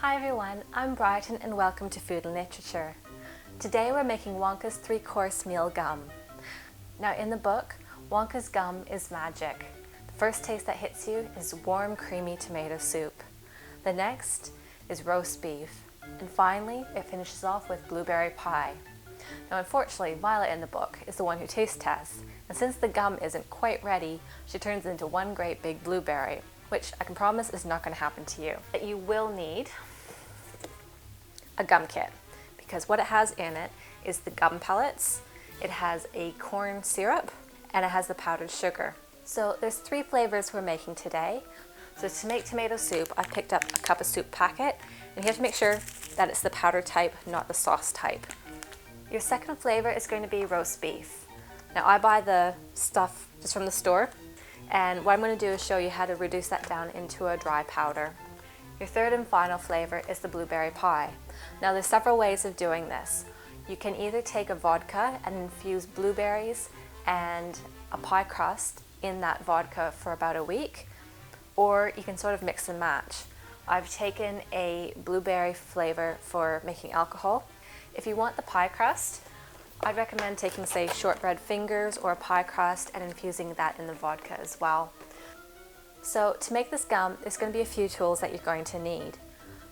Hi everyone, I'm Bryton and welcome to Food and Literature. Today we're making Wonka's three-course meal gum. Now in the book, Wonka's gum is magic. The first taste that hits you is warm, creamy tomato soup. The next is roast beef. And finally, it finishes off with blueberry pie. Now unfortunately, Violet in the book is the one who taste tests, and since the gum isn't quite ready, she turns into one great big blueberry, which I can promise is not going to happen to you. But you will need a gum kit, because what it has in it is the gum pellets, it has a corn syrup, and it has the powdered sugar. So there's 3 flavors we're making today. So to make tomato soup, I picked up a cup of soup packet, and you have to make sure that it's the powder type, not the sauce type. Your second flavor is going to be roast beef. Now I buy the stuff just from the store, and what I'm going to do is show you how to reduce that down into a dry powder. Your third and final flavor is the blueberry pie. Now there's several ways of doing this. You can either take a vodka and infuse blueberries and a pie crust in that vodka for about a week, or you can sort of mix and match. I've taken a blueberry flavor for making alcohol. If you want the pie crust, I'd recommend taking, say, shortbread fingers or a pie crust and infusing that in the vodka as well. So to make this gum, there's going to be a few tools that you're going to need.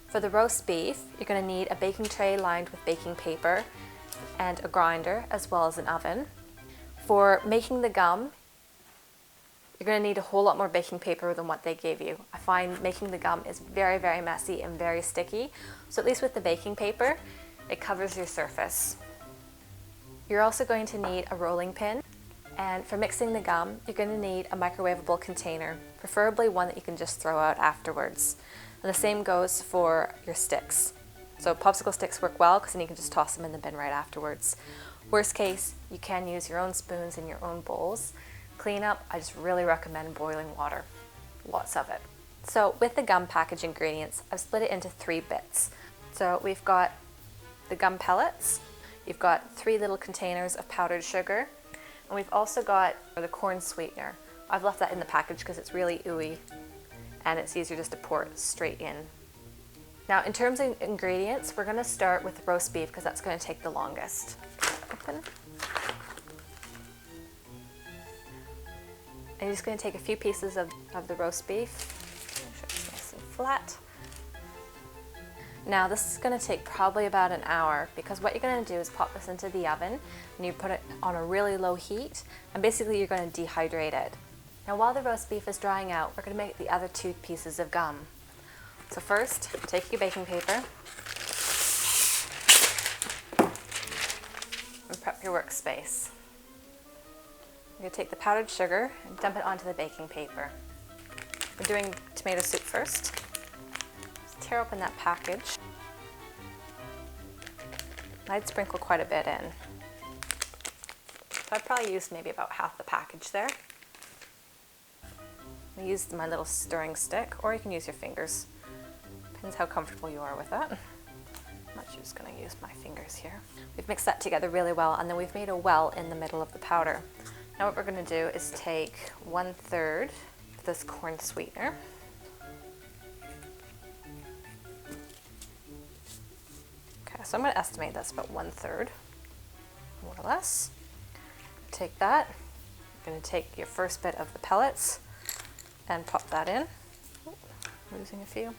For the roast beef, you're going to need a baking tray lined with baking paper and a grinder as well as an oven. For making the gum, you're going to need a whole lot more baking paper than what they gave you. I find making the gum is very, very messy and very sticky, so at least with the baking paper, it covers your surface. You're also going to need a rolling pin. And for mixing the gum, you're going to need a microwavable container, preferably one that you can just throw out afterwards. And the same goes for your sticks. So popsicle sticks work well because then you can just toss them in the bin right afterwards. Worst case, you can use your own spoons in your own bowls. Clean up, I just really recommend boiling water, lots of it. So with the gum package ingredients, I've split it into 3 bits. So we've got the gum pellets, you've got 3 little containers of powdered sugar, and we've also got the corn sweetener. I've left that in the package because it's really ooey and it's easier just to pour it straight in. Now in terms of ingredients, we're going to start with roast beef because that's going to take the longest. Open. And you're just going to take a few pieces of the roast beef. Make sure it's nice and flat. Now this is going to take probably about an hour because what you're going to do is pop this into the oven and you put it on a really low heat and basically you're going to dehydrate it. Now while the roast beef is drying out, we're going to make the other 2 pieces of gum. So first, take your baking paper and prep your workspace. You're going to take the powdered sugar and dump it onto the baking paper. We're doing tomato soup first. Tear open that package. I'd sprinkle quite a bit in. So I'd probably use maybe about half the package there. I used my little stirring stick, or you can use your fingers. Depends how comfortable you are with that. I'm actually just going to use my fingers here. We've mixed that together really well, and then we've made a well in the middle of the powder. Now what we're going to do is take 1/3 of this corn sweetener. So I'm going to estimate that's about 1/3, more or less. Take that, you're going to take your first bit of the pellets and pop that in. Ooh, losing a few.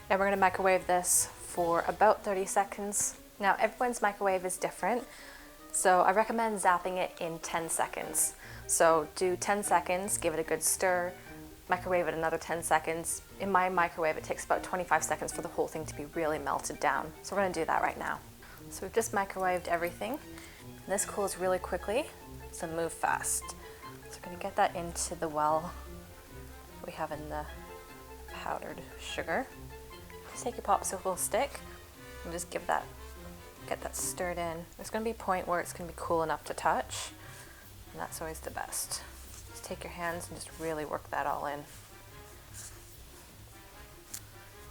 And we're going to microwave this for about 30 seconds. Now everyone's microwave is different, so I recommend zapping it in 10 seconds. So do 10 seconds, give it a good stir, microwave it another 10 seconds. In my microwave, it takes about 25 seconds for the whole thing to be really melted down. So we're going to do that right now. So we've just microwaved everything. This cools really quickly, so move fast. So we're going to get that into the well we have in the powdered sugar. Just take your popsicle stick and just get that stirred in. There's going to be a point where it's going to be cool enough to touch, and that's always the best. Just take your hands and just really work that all in.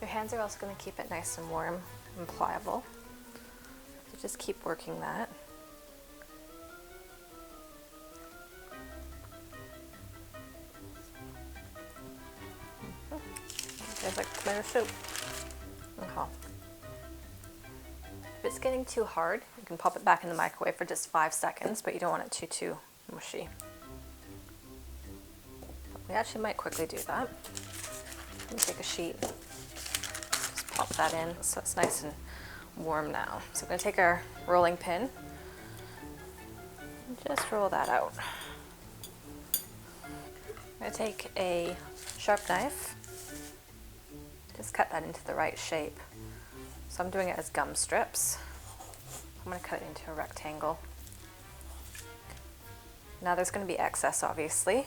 Your hands are also going to keep it nice and warm and pliable. So just keep working that. Tastes like tomato soup. Oh. If it's getting too hard, you can pop it back in the microwave for just 5 seconds, but you don't want it too mushy. We actually might quickly do that. Let me take a sheet, just pop that in so it's nice and warm now. So I'm going to take our rolling pin and just roll that out. I'm going to take a sharp knife, just cut that into the right shape. So I'm doing it as gum strips. I'm going to cut it into a rectangle. Now there's going to be excess, obviously,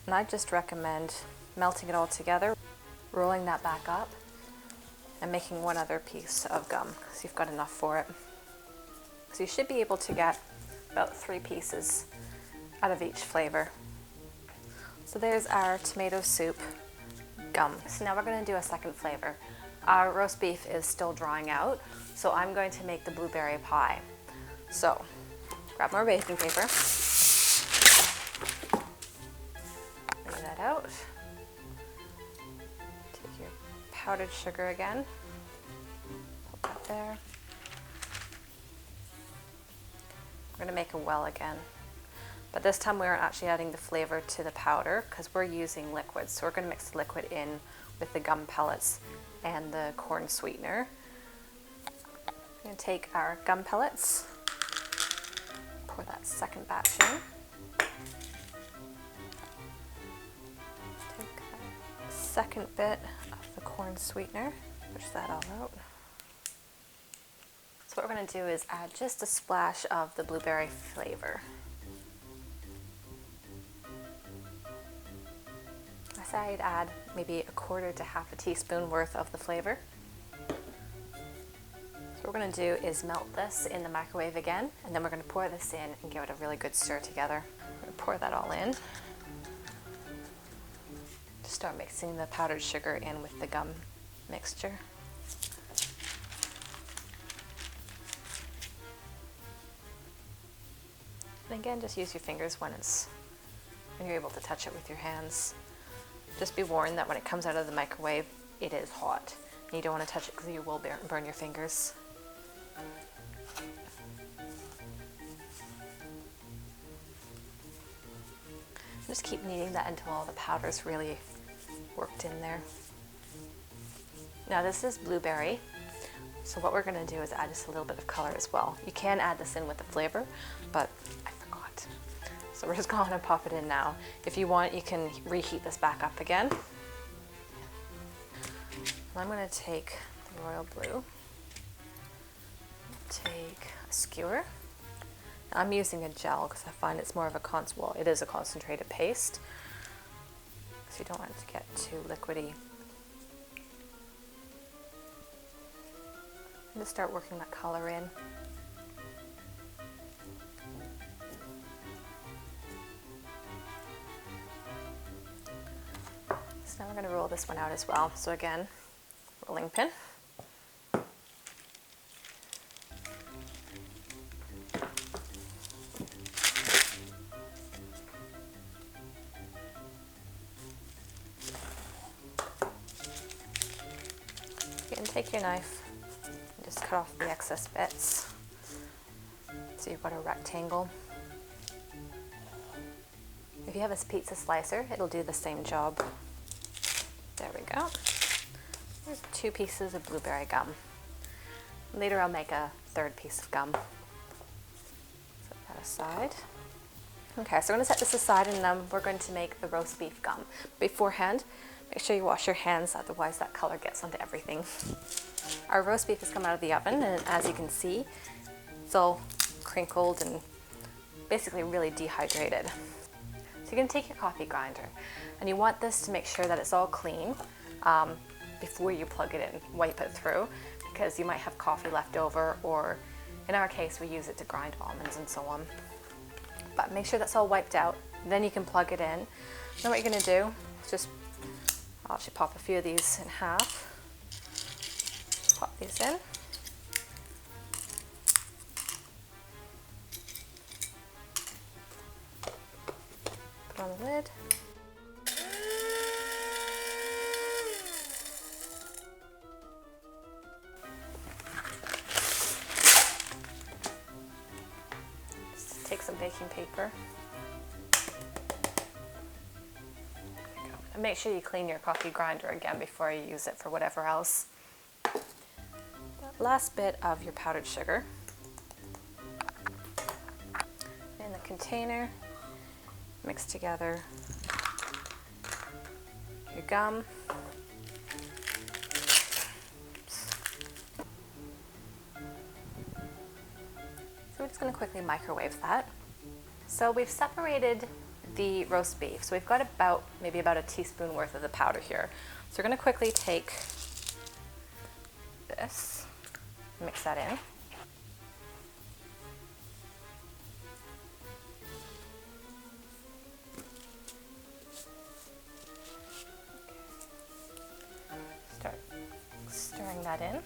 and I just recommend melting it all together, rolling that back up, and making one other piece of gum, so you've got enough for it. So you should be able to get about 3 pieces out of each flavor. So there's our tomato soup gum. So now we're going to do a second flavor. Our roast beef is still drying out, so I'm going to make the blueberry pie. So grab more baking paper, lay that out, take your powdered sugar again, put that there. We're going to make a well again, but this time we aren't actually adding the flavor to the powder because we're using liquids. So we're going to mix the liquid in with the gum pellets and the corn sweetener. I'm going to take our gum pellets, pour that second batch in, take that second bit of the corn sweetener, push that all out. So what we're going to do is add just a splash of the blueberry flavor. I say I'd add maybe 1/4 to 1/2 teaspoon worth of the flavor. So what we're going to do is melt this in the microwave again, and then we're going to pour this in and give it a really good stir together. We're going to pour that all in. Just start mixing the powdered sugar in with the gum mixture. And again, just use your fingers when you're able to touch it with your hands. Just be warned that when it comes out of the microwave, it is hot. And you don't want to touch it because you will burn your fingers. Just keep kneading that until all the powder's really worked in there. Now this is blueberry, so what we're going to do is add just a little bit of color as well. You can add this in with the flavor, but I forgot. So we're just going to pop it in now. If you want, you can reheat this back up again. I'm going to take the royal blue, take a skewer. Now I'm using a gel because I find it's more of a it is a concentrated paste, so you don't want it to get too liquidy. And just start working that color in. So now we're going to roll this one out as well. So again, rolling pin. Again, take your knife and just cut off the excess bits. So you've got a rectangle. If you have a pizza slicer, it'll do the same job. There we go. There's 2 pieces of blueberry gum. Later I'll make a 3rd piece of gum. Set that aside. Okay, so I'm going to set this aside and then we're going to make the roast beef gum. Beforehand, make sure you wash your hands, otherwise that color gets onto everything. Our roast beef has come out of the oven, and as you can see, it's all crinkled and basically really dehydrated. So you're going to take your coffee grinder, and you want this to make sure that it's all clean before you plug it in. Wipe it through, because you might have coffee left over, or in our case we use it to grind almonds and so on. But make sure that's all wiped out, then you can plug it in. Then what you're going to do is just, I'll actually pop a few of these in half. Pop these in. Put on the lid. baking paper. And make sure you clean your coffee grinder again before you use it for whatever else. The last bit of your powdered sugar in the container. Mix together your gum. So we're just going to quickly microwave that. So we've separated the roast beef. So we've got maybe about a teaspoon worth of the powder here. So we're going to quickly take this, mix that in. Start stirring that in.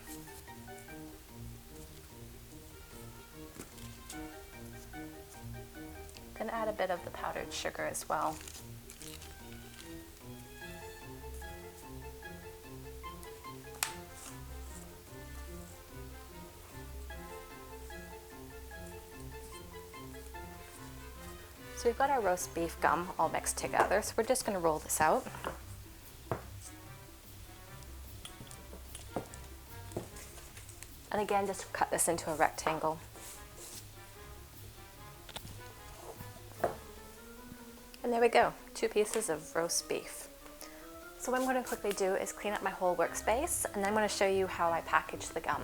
I'm going to add a bit of the powdered sugar as well. So we've got our roast beef gum all mixed together, so we're just going to roll this out. And again, just cut this into a rectangle. And there we go, 2 pieces of roast beef. So what I'm going to quickly do is clean up my whole workspace, and then I'm going to show you how I package the gum.